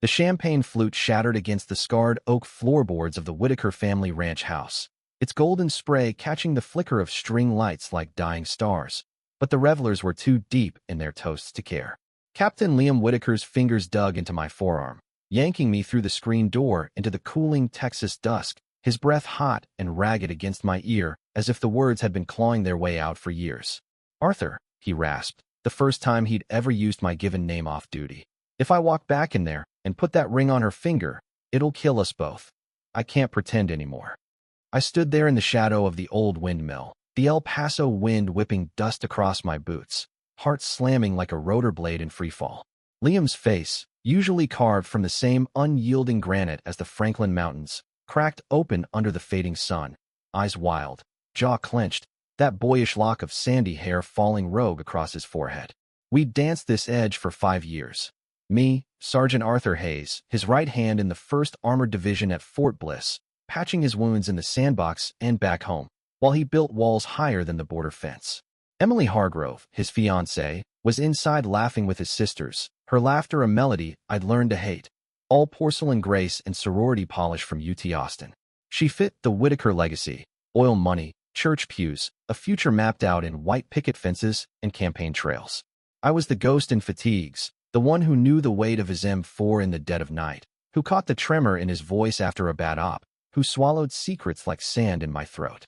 The champagne flute shattered against the scarred oak floorboards of the Whitaker family ranch house, its golden spray catching the flicker of string lights like dying stars. But the revelers were too deep in their toasts to care. Captain Liam Whitaker's fingers dug into my forearm, yanking me through the screen door into the cooling Texas dusk, his breath hot and ragged against my ear as if the words had been clawing their way out for years. "Arthur," he rasped, the first time he'd ever used my given name off duty. "If I walk back in there and put that ring on her finger, it'll kill us both. I can't pretend anymore." I stood there in the shadow of the old windmill, the El Paso wind whipping dust across my boots, heart slamming like a rotor blade in freefall. Liam's face, usually carved from the same unyielding granite as the Franklin Mountains, cracked open under the fading sun, eyes wild, jaw clenched, that boyish lock of sandy hair falling rogue across his forehead. We'd danced this edge for 5 years. Me, Sergeant Arthur Hayes, his right hand in the 1st Armored Division at Fort Bliss, patching his wounds in the sandbox and back home, while he built walls higher than the border fence. Emily Hargrove, his fiancée, was inside laughing with his sisters, her laughter a melody I'd learned to hate, all porcelain grace and sorority polish from UT Austin. She fit the Whitaker legacy, oil money, church pews, a future mapped out in white picket fences and campaign trails. I was the ghost in fatigues, the one who knew the weight of his M4 in the dead of night, who caught the tremor in his voice after a bad op, who swallowed secrets like sand in my throat.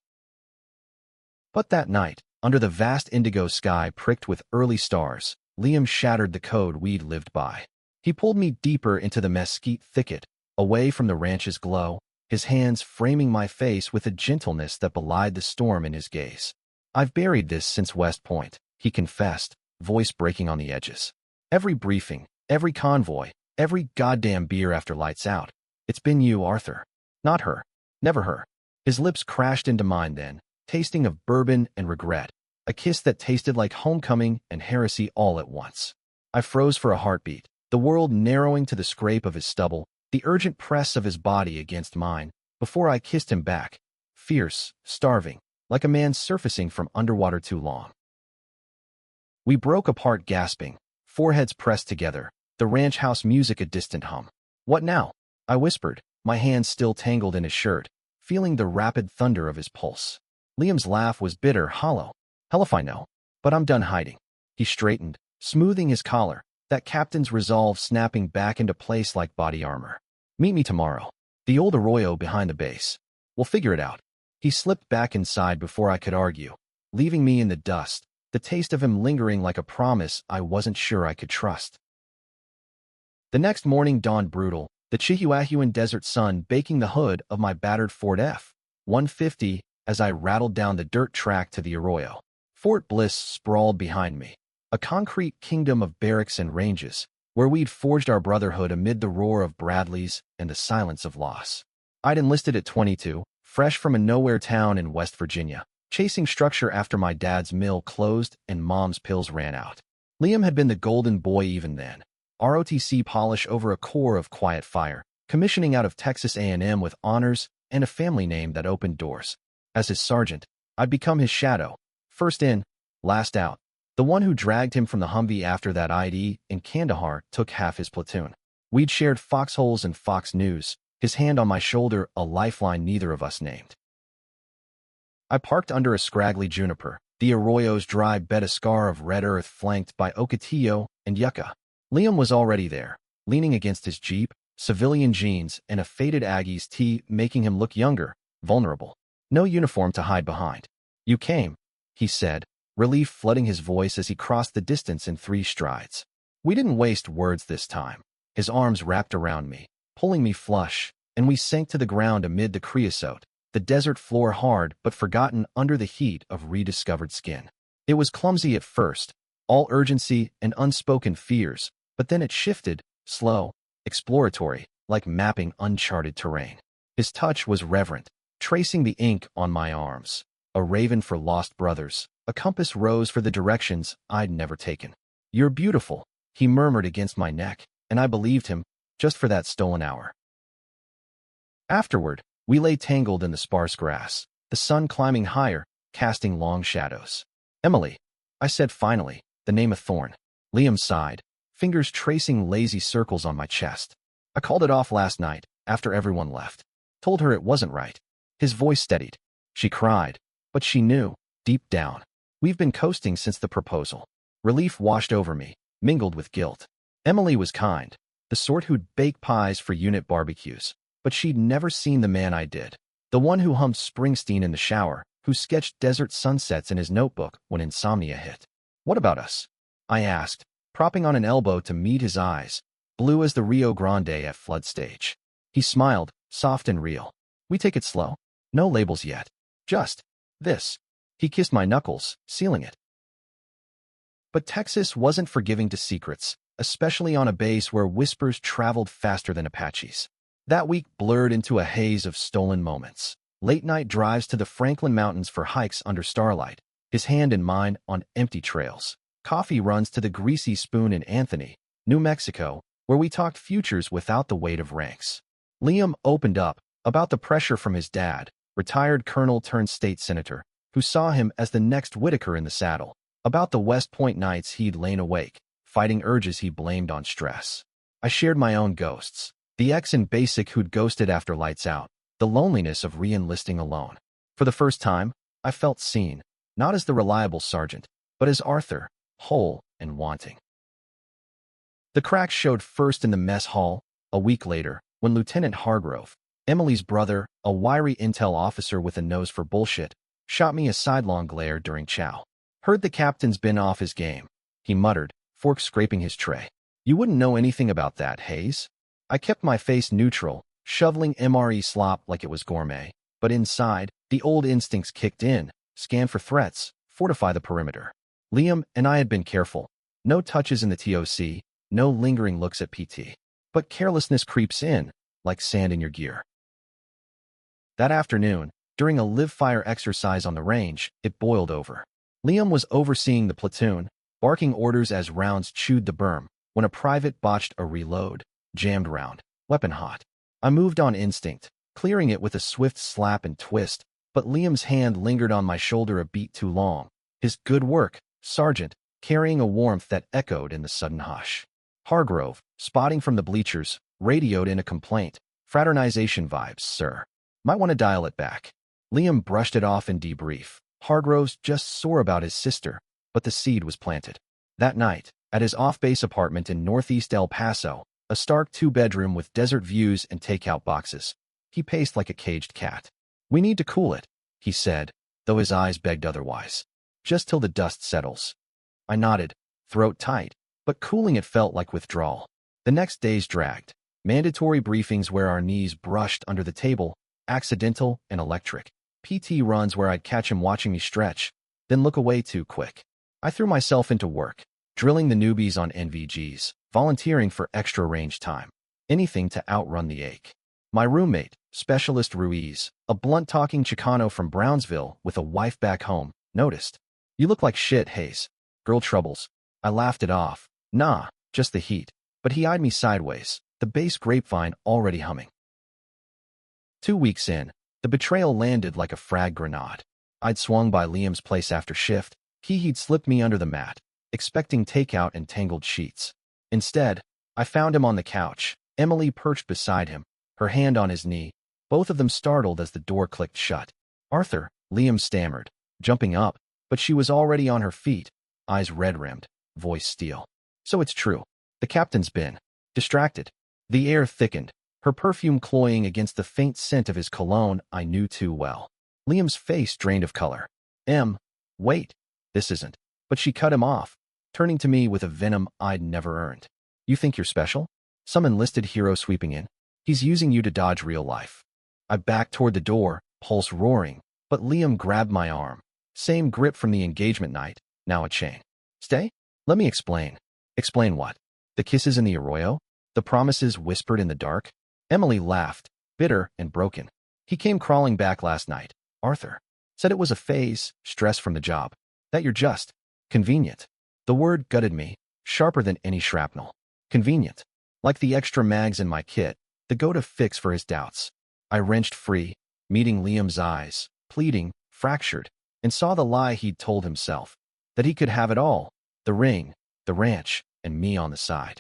But that night, under the vast indigo sky pricked with early stars, Liam shattered the code we'd lived by. He pulled me deeper into the mesquite thicket, away from the ranch's glow, his hands framing my face with a gentleness that belied the storm in his gaze. "I've buried this since West Point," he confessed, voice breaking on the edges. "Every briefing, every convoy, every goddamn beer after lights out. It's been you, Arthur. Not her. Never her." His lips crashed into mine then, tasting of bourbon and regret, a kiss that tasted like homecoming and heresy all at once. I froze for a heartbeat, the world narrowing to the scrape of his stubble, the urgent press of his body against mine, before I kissed him back, fierce, starving, like a man surfacing from underwater too long. We broke apart gasping, foreheads pressed together, the ranch house music a distant hum. "What now?" I whispered, my hands still tangled in his shirt, feeling the rapid thunder of his pulse. Liam's laugh was bitter, hollow. "Hell if I know. But I'm done hiding." He straightened, smoothing his collar, that captain's resolve snapping back into place like body armor. "Meet me tomorrow. The old arroyo behind the base. We'll figure it out." He slipped back inside before I could argue, leaving me in the dust, the taste of him lingering like a promise I wasn't sure I could trust. The next morning dawned brutal, the Chihuahuan desert sun baking the hood of my battered Ford F-150 as I rattled down the dirt track to the arroyo. Fort Bliss sprawled behind me, a concrete kingdom of barracks and ranges, where we'd forged our brotherhood amid the roar of Bradleys and the silence of loss. I'd enlisted at 22, fresh from a nowhere town in West Virginia, chasing structure after my dad's mill closed and mom's pills ran out. Liam had been the golden boy even then, ROTC polish over a core of quiet fire, commissioning out of Texas A&M with honors and a family name that opened doors. As his sergeant, I'd become his shadow, first in, last out, the one who dragged him from the Humvee after that ID in Kandahar took half his platoon. We'd shared foxholes and Fox News, his hand on my shoulder a lifeline neither of us named. I parked under a scraggly juniper, the arroyo's dry bed a scar of red earth flanked by ocotillo and yucca. Liam was already there, leaning against his Jeep, civilian jeans and a faded Aggies tee making him look younger, vulnerable. No uniform to hide behind. "You came," he said, relief flooding his voice as he crossed the distance in 3 strides. We didn't waste words this time. His arms wrapped around me, pulling me flush, and we sank to the ground amid the creosote, the desert floor hard but forgotten under the heat of rediscovered skin. It was clumsy at first, all urgency and unspoken fears, but then it shifted, slow, exploratory, like mapping uncharted terrain. His touch was reverent, tracing the ink on my arms. A raven for lost brothers, a compass rose for the directions I'd never taken. "You're beautiful," he murmured against my neck, and I believed him, just for that stolen hour. Afterward, we lay tangled in the sparse grass, the sun climbing higher, casting long shadows. "Emily," I said finally, the name a thorn. Liam sighed, fingers tracing lazy circles on my chest. I called it off last night, after everyone left. Told her it wasn't right. His voice steadied. She cried, but she knew, deep down. We've been coasting since the proposal. Relief washed over me, mingled with guilt. Emily was kind, the sort who'd bake pies for unit barbecues, but she'd never seen the man I did. The one who hummed Springsteen in the shower, who sketched desert sunsets in his notebook when insomnia hit. What about us? I asked, propping on an elbow to meet his eyes, blue as the Rio Grande at flood stage. He smiled, soft and real. We take it slow. No labels yet. Just this. He kissed my knuckles, sealing it. But Texas wasn't forgiving to secrets, especially on a base where whispers traveled faster than Apaches. That week blurred into a haze of stolen moments. Late-night drives to the Franklin Mountains for hikes under starlight, his hand in mine on empty trails. Coffee runs to the Greasy Spoon in Anthony, New Mexico, where we talked futures without the weight of ranks. Liam opened up about the pressure from his dad, retired colonel turned state senator, who saw him as the next Whitaker in the saddle, about the West Point nights he'd lain awake, fighting urges he blamed on stress. I shared my own ghosts, the ex in basic who'd ghosted after lights out, the loneliness of re-enlisting alone. For the first time, I felt seen, not as the reliable sergeant, but as Arthur, whole and wanting. The cracks showed first in the mess hall, a week later, when Lieutenant Hargrove, Emily's brother, a wiry intel officer with a nose for bullshit, shot me a sidelong glare during chow. Heard the captain's been off his game, he muttered, fork scraping his tray. You wouldn't know anything about that, Hayes. I kept my face neutral, shoveling MRE slop like it was gourmet, but inside, the old instincts kicked in, scan for threats, fortify the perimeter. Liam and I had been careful. No touches in the TOC, no lingering looks at PT. But carelessness creeps in, like sand in your gear. That afternoon, during a live-fire exercise on the range, it boiled over. Liam was overseeing the platoon, barking orders as rounds chewed the berm, when a private botched a reload, jammed round, weapon hot. I moved on instinct, clearing it with a swift slap and twist, but Liam's hand lingered on my shoulder a beat too long. His good work, Sergeant, carrying a warmth that echoed in the sudden hush. Hargrove, spotting from the bleachers, radioed in a complaint. Fraternization vibes, sir. Might want to dial it back. Liam brushed it off in debrief. Hargrove's just sore about his sister, but the seed was planted. That night, at his off-base apartment in northeast El Paso, a stark two-bedroom with desert views and takeout boxes, he paced like a caged cat. We need to cool it, he said, though his eyes begged otherwise. Just till the dust settles. I nodded, throat tight, but cooling it felt like withdrawal. The next days dragged. Mandatory briefings where our knees brushed under the table, accidental and electric. PT runs where I'd catch him watching me stretch, then look away too quick. I threw myself into work, drilling the newbies on NVGs, volunteering for extra range time. Anything to outrun the ache. My roommate, Specialist Ruiz, a blunt-talking Chicano from Brownsville with a wife back home, noticed. You look like shit, Hayes. Girl troubles. I laughed it off. Nah, just the heat. But he eyed me sideways, the bass grapevine already humming. 2 weeks in, the betrayal landed like a frag grenade. I'd swung by Liam's place after shift. He'd slipped me under the mat, expecting takeout and tangled sheets. Instead, I found him on the couch, Emily perched beside him, her hand on his knee, both of them startled as the door clicked shut. Arthur, Liam stammered, jumping up, but she was already on her feet, eyes red-rimmed, voice steel. So it's true. The captain's been distracted. The air thickened, her perfume cloying against the faint scent of his cologne I knew too well. Liam's face drained of color. Wait, this isn't. But she cut him off, turning to me with a venom I'd never earned. You think you're special? Some enlisted hero sweeping in? He's using you to dodge real life. I backed toward the door, pulse roaring, but Liam grabbed my arm. Same grip from the engagement night, now a chain. Stay? Let me explain. Explain what? The kisses in the arroyo? The promises whispered in the dark? Emily laughed, bitter and broken. He came crawling back last night. Arthur said it was a phase, stress from the job. That you're just convenient. The word gutted me, sharper than any shrapnel. Convenient. Like the extra mags in my kit, the go-to fix for his doubts. I wrenched free, meeting Liam's eyes, pleading, fractured, and saw the lie he'd told himself, that he could have it all, the ring, the ranch, and me on the side.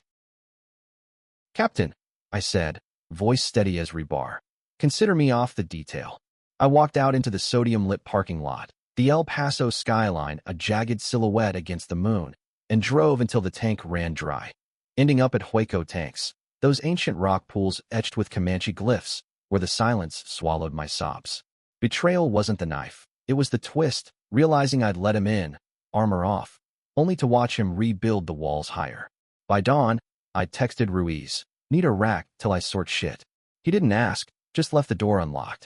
Captain, I said, voice steady as rebar. Consider me off the detail. I walked out into the sodium-lit parking lot, the El Paso skyline a jagged silhouette against the moon, and drove until the tank ran dry. Ending up at Hueco Tanks, those ancient rock pools etched with Comanche glyphs, where the silence swallowed my sobs. Betrayal wasn't the knife. It was the twist, realizing I'd let him in, armor off, only to watch him rebuild the walls higher. By dawn, I texted Ruiz, need a rack till I sort shit. He didn't ask, just left the door unlocked.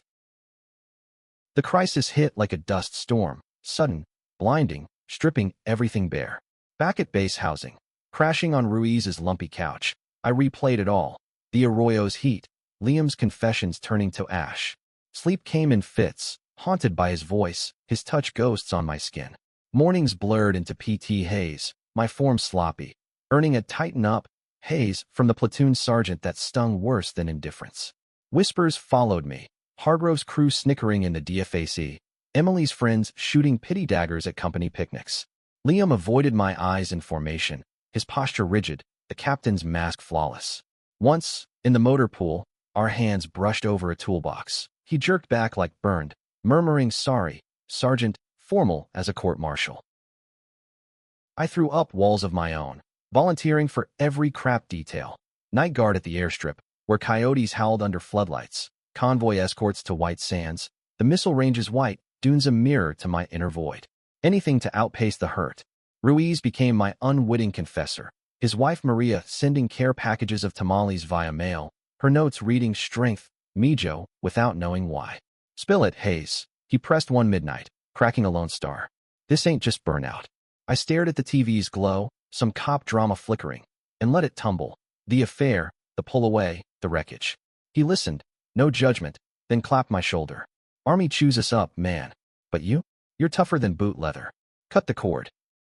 The crisis hit like a dust storm, sudden, blinding, stripping everything bare. Back at base housing, crashing on Ruiz's lumpy couch, I replayed it all. The Arroyo's heat, Liam's confessions turning to ash. Sleep came in fits, haunted by his voice, his touch ghosts on my skin. Mornings blurred into PT haze, my form sloppy, earning a tighten up haze from the platoon sergeant that stung worse than indifference. Whispers followed me, Hargrove's crew snickering in the DFAC, Emily's friends shooting pity daggers at company picnics. Liam avoided my eyes in formation, his posture rigid, the captain's mask flawless. Once, in the motor pool, our hands brushed over a toolbox. He jerked back like burned, murmuring sorry, Sergeant, formal as a court-martial. I threw up walls of my own, volunteering for every crap detail. Night guard at the airstrip, where coyotes howled under floodlights, convoy escorts to White Sands, the missile ranges white, dunes a mirror to my inner void. Anything to outpace the hurt. Ruiz became my unwitting confessor, his wife Maria sending care packages of tamales via mail, her notes reading strength, Mijo, without knowing why. Spill it, Hayes. He pressed one midnight, cracking a Lone Star. This ain't just burnout. I stared at the TV's glow, some cop drama flickering, and let it tumble. The affair, the pull away, the wreckage. He listened, no judgment, then clapped my shoulder. Army chews us up, man. But you? You're tougher than boot leather. Cut the cord.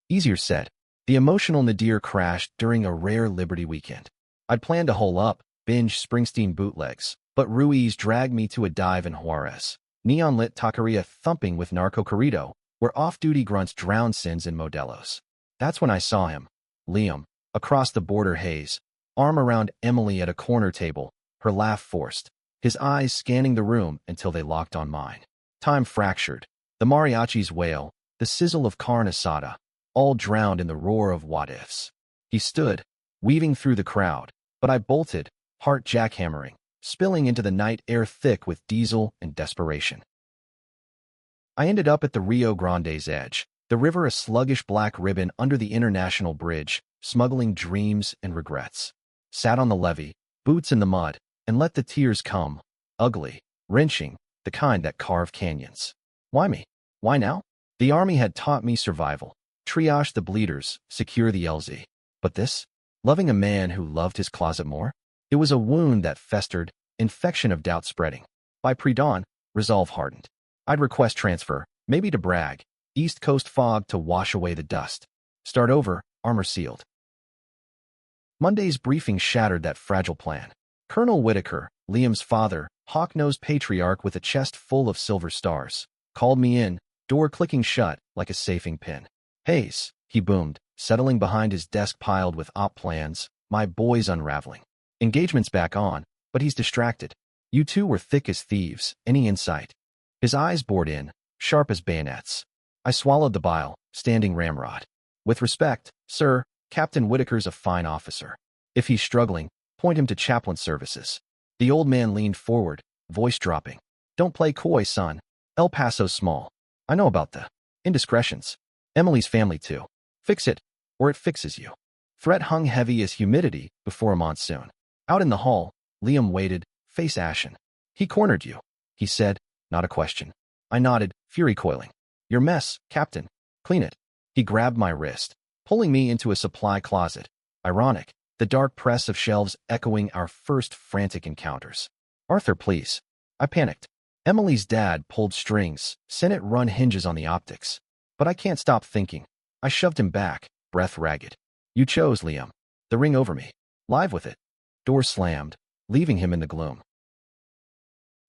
Easier said. The emotional nadir crashed during a rare Liberty weekend. I'd planned to hole up, binge Springsteen bootlegs, but Ruiz dragged me to a dive in Juarez. Neon-lit taqueria thumping with narco corrido, where off-duty grunts drowned sins in Modelos. That's when I saw him, Liam, across the border haze, arm around Emily at a corner table, her laugh forced, his eyes scanning the room until they locked on mine. Time fractured, the mariachi's wail, the sizzle of carne asada, all drowned in the roar of what-ifs. He stood, weaving through the crowd, but I bolted, heart jackhammering, spilling into the night air thick with diesel and desperation. I ended up at the Rio Grande's edge, the river a sluggish black ribbon under the international bridge, smuggling dreams and regrets. Sat on the levee, boots in the mud, and let the tears come, ugly, wrenching, the kind that carve canyons. Why me? Why now? The Army had taught me survival. Triage the bleeders, secure the LZ. But this? Loving a man who loved his closet more? It was a wound that festered, infection of doubt spreading. By pre-dawn, resolve hardened. I'd request transfer, maybe to brag, East Coast fog to wash away the dust. Start over, armor sealed. Monday's briefing shattered that fragile plan. Colonel Whitaker, Liam's father, hawk-nosed patriarch with a chest full of silver stars, called me in, door clicking shut like a safing pin. Hayes, he boomed, settling behind his desk piled with op plans, my boy's unraveling. Engagement's back on, but he's distracted. You two were thick as thieves, any insight? His eyes bored in, sharp as bayonets. I swallowed the bile, standing ramrod. With respect, sir, Captain Whitaker's a fine officer. If he's struggling, point him to chaplain services. The old man leaned forward, voice dropping. Don't play coy, son. El Paso's small. I know about the indiscretions. Emily's family too. Fix it, or it fixes you. Threat hung heavy as humidity before a monsoon. Out in the hall, Liam waited, face ashen. He cornered you, he said, not a question. I nodded, fury coiling. Your mess, Captain. Clean it. He grabbed my wrist, pulling me into a supply closet. Ironic, the dark press of shelves echoing our first frantic encounters. Arthur, please. I panicked. Emily's dad pulled strings, sent it run hinges on the optics. But I can't stop thinking. I shoved him back, breath ragged. You chose, Liam. The ring over me. Live with it. Door slammed, leaving him in the gloom.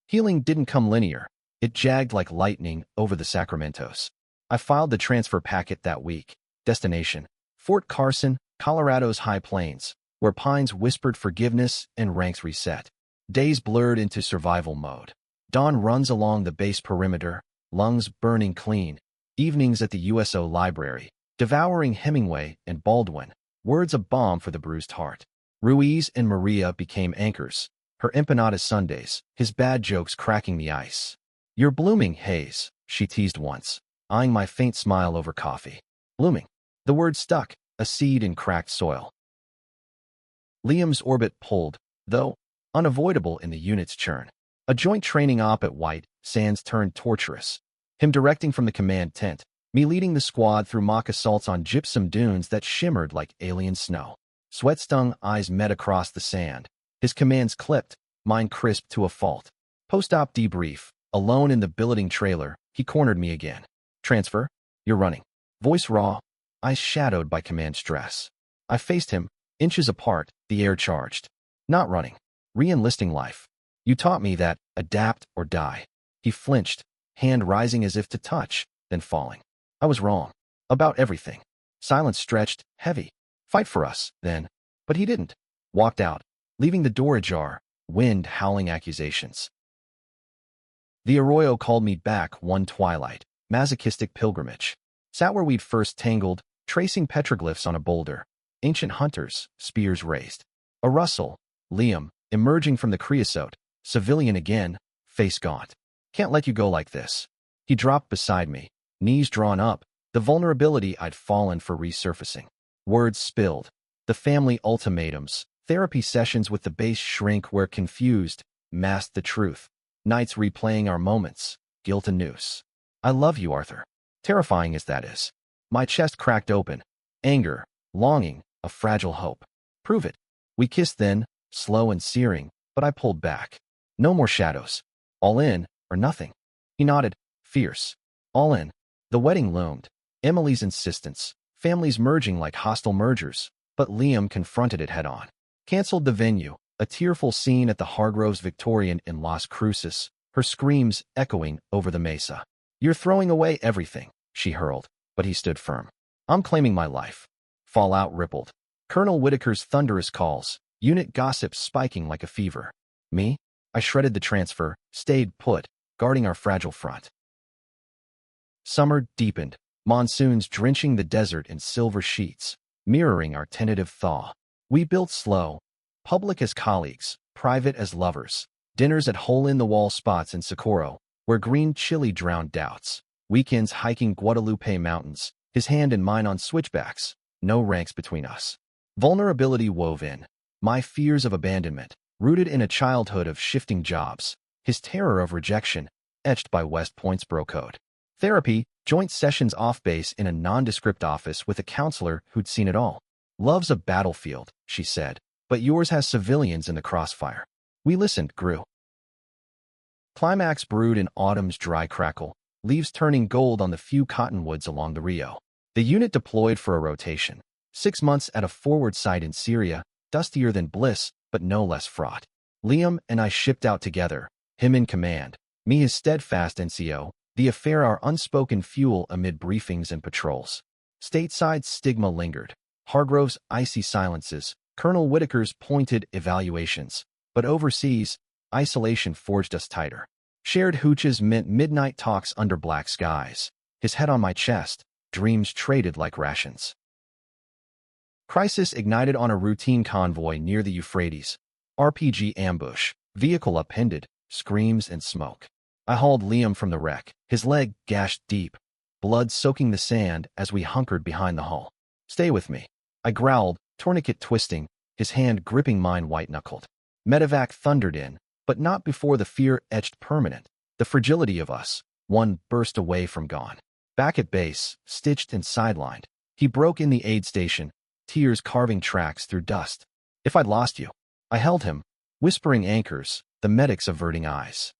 Healing didn't come linear. It jagged like lightning over the Sacramentos. I filed the transfer packet that week. Destination: Fort Carson, Colorado's High Plains, where pines whispered forgiveness and ranks reset. Days blurred into survival mode. Dawn runs along the base perimeter, lungs burning clean. Evenings at the USO library, devouring Hemingway and Baldwin, words of balm for the bruised heart. Ruiz and Maria became anchors, her empanada Sundays, his bad jokes cracking the ice. "You're blooming, Hayes," she teased once, eyeing my faint smile over coffee. Blooming. The word stuck, a seed in cracked soil. Liam's orbit pulled, though unavoidable in the unit's churn. A joint training op at White Sands turned torturous. Him directing from the command tent, me leading the squad through mock assaults on gypsum dunes that shimmered like alien snow. Sweat-stung eyes met across the sand. His commands clipped, mine crisped to a fault. Post-op debrief, alone in the billeting trailer, he cornered me again. "Transfer? You're running." Voice raw, eyes shadowed by command stress. I faced him, inches apart, the air charged. "Not running. Re-enlisting life. You taught me that, adapt or die." He flinched, hand rising as if to touch, then falling. I was wrong. About everything. Silence stretched, heavy. "Fight for us, then." But he didn't. Walked out, leaving the door ajar, wind howling accusations. The Arroyo called me back one twilight, masochistic pilgrimage. Sat where we'd first tangled, tracing petroglyphs on a boulder. Ancient hunters, spears raised. A rustle, Liam, emerging from the creosote, civilian again, face gaunt. "Can't let you go like this." He dropped beside me, knees drawn up, the vulnerability I'd fallen for resurfacing. Words spilled. The family ultimatums, therapy sessions with the base shrink where confused, masked the truth. Nights replaying our moments, guilt a noose. "I love you, Arthur." Terrifying as that is. My chest cracked open. Anger, longing, a fragile hope. "Prove it." We kissed then, slow and searing, but I pulled back. No more shadows. All in, or nothing. He nodded, fierce. All in. The wedding loomed. Emily's insistence. Families merging like hostile mergers. But Liam confronted it head-on. Cancelled the venue. A tearful scene at the Hargroves Victorian in Las Cruces, her screams echoing over the mesa. "You're throwing away everything," she hurled, but he stood firm. "I'm claiming my life." Fallout rippled. Colonel Whitaker's thunderous calls, unit gossip spiking like a fever. Me? I shredded the transfer, stayed put, guarding our fragile front. Summer deepened, monsoons drenching the desert in silver sheets, mirroring our tentative thaw. We built slow, public as colleagues, private as lovers. Dinners at hole-in-the-wall spots in Socorro, where green chili drowned doubts. Weekends hiking Guadalupe Mountains, his hand in mine on switchbacks, no ranks between us. Vulnerability wove in. My fears of abandonment, rooted in a childhood of shifting jobs. His terror of rejection, etched by West Point's bro code. Therapy, joint sessions off-base in a nondescript office with a counselor who'd seen it all. "Love's a battlefield," she said, "but yours has civilians in the crossfire." We listened, grew. Climax brewed in autumn's dry crackle, leaves turning gold on the few cottonwoods along the Rio. The unit deployed for a rotation. 6 months at a forward site in Syria, dustier than bliss, but no less fraught. Liam and I shipped out together, him in command, me his steadfast NCO, the affair our unspoken fuel amid briefings and patrols. Stateside stigma lingered. Hargrove's icy silences, Colonel Whitaker's pointed evaluations. But overseas, isolation forged us tighter. Shared hooches meant midnight talks under black skies. His head on my chest, dreams traded like rations. Crisis ignited on a routine convoy near the Euphrates. RPG ambush, vehicle upended, screams and smoke. I hauled Liam from the wreck, his leg gashed deep, blood soaking the sand as we hunkered behind the hull. "Stay with me," I growled, tourniquet twisting, his hand gripping mine white-knuckled. Medevac thundered in, but not before the fear etched permanent. The fragility of us, one burst away from gone. Back at base, stitched and sidelined, he broke in the aid station, tears carving tracks through dust. "If I'd lost you." I held him, whispering anchors, the medics averting eyes.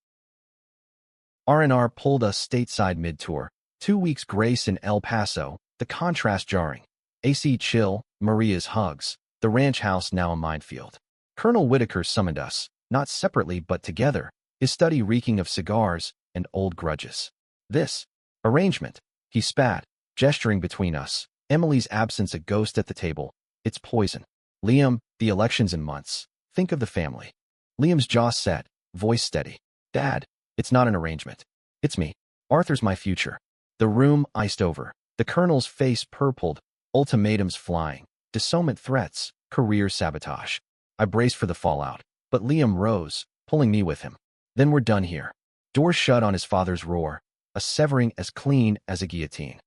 R&R pulled us stateside mid-tour, 2 weeks grace in El Paso, the contrast jarring. AC chill, Maria's hugs, the ranch house now a minefield. Colonel Whitaker summoned us, not separately but together, his study reeking of cigars and old grudges. "This arrangement," he spat, gesturing between us, Emily's absence a ghost at the table, "it's poison." Liam, the election's in months. Think of the family. Liam's jaw set, voice steady. Dad, it's not an arrangement. It's me. Arthur's my future. The room iced over. The colonel's face purpled, ultimatums flying, dissonant threats, career sabotage. I braced for the fallout, but Liam rose, pulling me with him. Then we're done here. Doors shut on his father's roar, a severing as clean as a guillotine.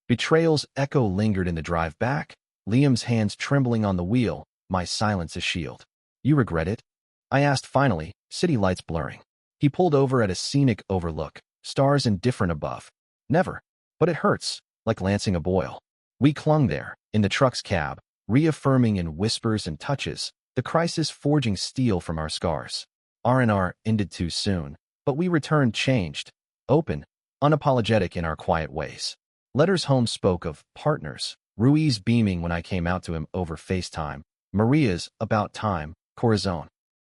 Betrayal's echo lingered in the drive back, Liam's hands trembling on the wheel, my silence a shield. You regret it? I asked finally, city lights blurring. He pulled over at a scenic overlook, stars indifferent above. Never. But it hurts, like lancing a boil. We clung there, in the truck's cab, reaffirming in whispers and touches, the crisis forging steel from our scars. R&R ended too soon, but we returned changed, open, unapologetic in our quiet ways. Letters home spoke of partners, Ruiz beaming when I came out to him over FaceTime, Maria's about time, Corazon.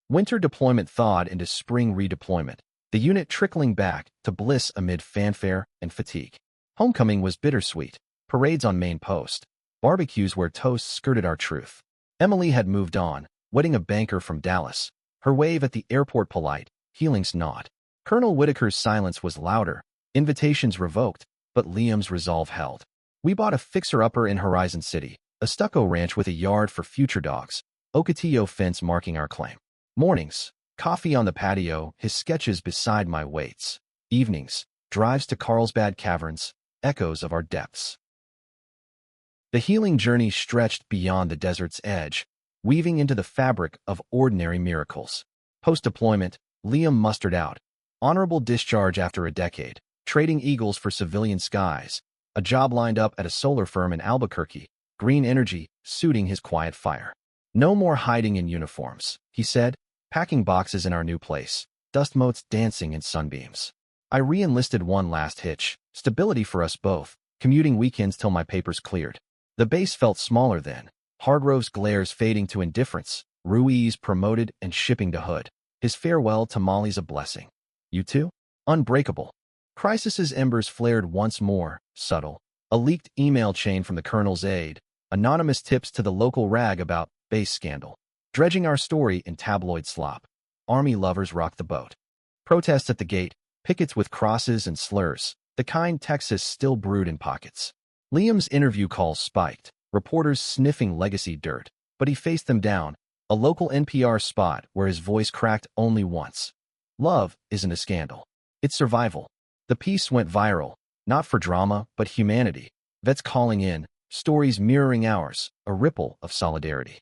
Winter deployment thawed into spring redeployment, the unit trickling back to bliss amid fanfare and fatigue. Homecoming was bittersweet, parades on main post, barbecues where toasts skirted our truth. Emily had moved on, wedding a banker from Dallas, her wave at the airport polite, healings not. Colonel Whitaker's silence was louder, invitations revoked, but Liam's resolve held. We bought a fixer-upper in Horizon City, a stucco ranch with a yard for future dogs, Ocotillo fence marking our claim. Mornings, coffee on the patio, his sketches beside my weights. Evenings, drives to Carlsbad Caverns, echoes of our depths. The healing journey stretched beyond the desert's edge, weaving into the fabric of ordinary miracles. Post-deployment, Liam mustered out. Honorable discharge after a decade, trading eagles for civilian skies, a job lined up at a solar firm in Albuquerque, green energy suiting his quiet fire. No more hiding in uniforms, he said, packing boxes in our new place, dust motes dancing in sunbeams. I re-enlisted one last hitch, stability for us both, commuting weekends till my papers cleared. The base felt smaller then, Hargrove's glares fading to indifference, Ruiz promoted and shipping to Hood. His farewell to Molly's a blessing. You too? Unbreakable. Crisis's embers flared once more, subtle. A leaked email chain from the colonel's aide, anonymous tips to the local rag about base scandal. Dredging our story in tabloid slop. Army lovers rocked the boat. Protests at the gate, pickets with crosses and slurs, the kind Texas still brewed in pockets. Liam's interview calls spiked, reporters sniffing legacy dirt, but he faced them down, a local NPR spot where his voice cracked only once. Love isn't a scandal. It's survival. The piece went viral, not for drama, but humanity. Vets calling in, stories mirroring ours, a ripple of solidarity.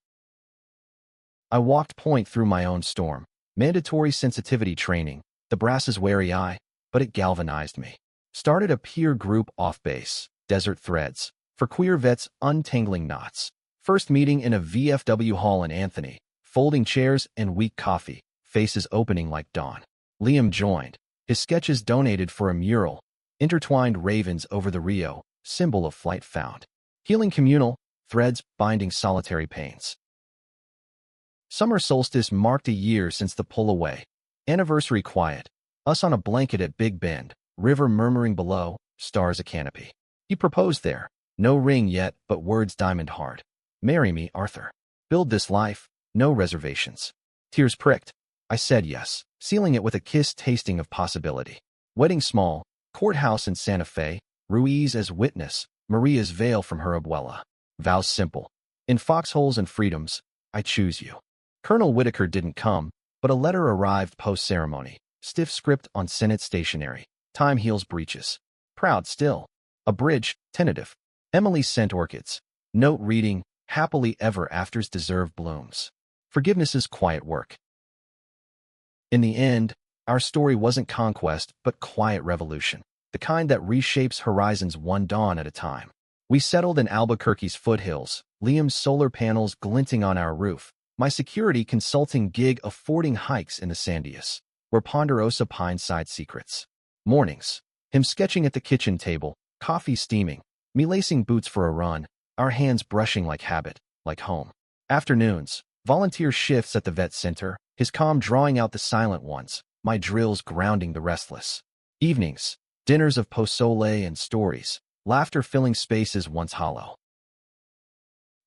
I walked point through my own storm. Mandatory sensitivity training, the brass's wary eye, but it galvanized me. Started a peer group off base, Desert Threads, for queer vets untangling knots. First meeting in a VFW hall in Anthony, folding chairs and weak coffee, faces opening like dawn. Liam joined, his sketches donated for a mural, intertwined ravens over the Rio, symbol of flight found. Healing communal, threads binding solitary pains. Summer solstice marked a year since the pull away. Anniversary quiet, us on a blanket at Big Bend, river murmuring below, stars a canopy. He proposed there, no ring yet, but words diamond hard. Marry me, Arthur. Build this life, no reservations. Tears pricked. I said yes, sealing it with a kiss tasting of possibility. Wedding small, courthouse in Santa Fe, Ruiz as witness, Maria's veil from her abuela. Vows simple. In foxholes and freedoms, I choose you. Colonel Whitaker didn't come, but a letter arrived post-ceremony, stiff script on Senate stationery. Time heals breaches. Proud still. A bridge, tentative. Emily sent orchids. Note reading, happily ever afters deserve blooms. Forgiveness's quiet work. In the end, our story wasn't conquest, but quiet revolution, the kind that reshapes horizons one dawn at a time. We settled in Albuquerque's foothills, Liam's solar panels glinting on our roof, my security consulting gig affording hikes in the Sandias, where Ponderosa Pine-side secrets. Mornings, him sketching at the kitchen table, coffee steaming, me lacing boots for a run, our hands brushing like habit, like home. Afternoons, volunteer shifts at the vet center, his calm drawing out the silent ones, my drills grounding the restless. Evenings, dinners of pozole and stories, laughter filling spaces once hollow.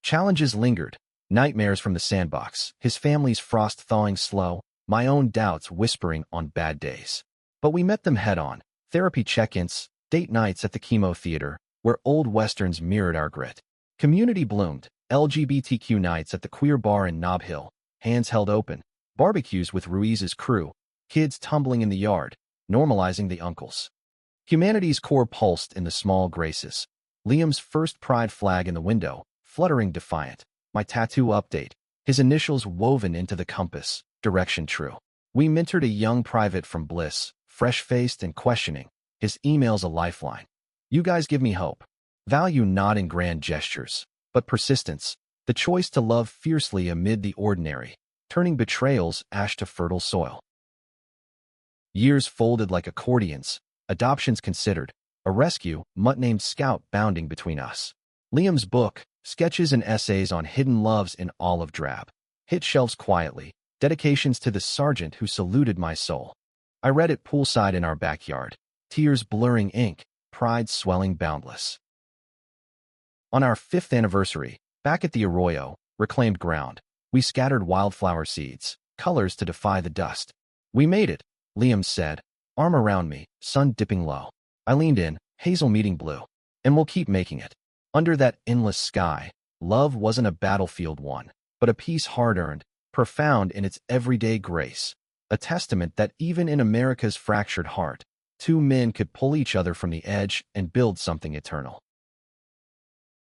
Challenges lingered. Nightmares from the sandbox, his family's frost thawing slow, my own doubts whispering on bad days. But we met them head-on. Therapy check-ins, date nights at the chemo theater, where old westerns mirrored our grit. Community bloomed. LGBTQ nights at the queer bar in Nob Hill, hands held open. Barbecues with Ruiz's crew, kids tumbling in the yard, normalizing the uncles. Humanity's core pulsed in the small graces. Liam's first pride flag in the window, fluttering defiant. My tattoo update, his initials woven into the compass, direction true. We mentored a young private from Bliss, fresh-faced and questioning, his emails a lifeline. You guys give me hope. Value not in grand gestures, but persistence, the choice to love fiercely amid the ordinary, turning betrayals ash to fertile soil. Years folded like accordions, adoptions considered, a rescue, mutt-named Scout bounding between us. Liam's book, sketches and essays on hidden loves in olive drab, hit shelves quietly, dedications to the sergeant who saluted my soul. I read it poolside in our backyard, tears blurring ink, pride swelling boundless. On our 5th anniversary, back at the Arroyo, reclaimed ground, we scattered wildflower seeds, colors to defy the dust. We made it, Liam said, arm around me, sun dipping low. I leaned in, hazel meeting blue. And we'll keep making it. Under that endless sky, love wasn't a battlefield won, but a peace hard-earned, profound in its everyday grace, a testament that even in America's fractured heart, two men could pull each other from the edge and build something eternal.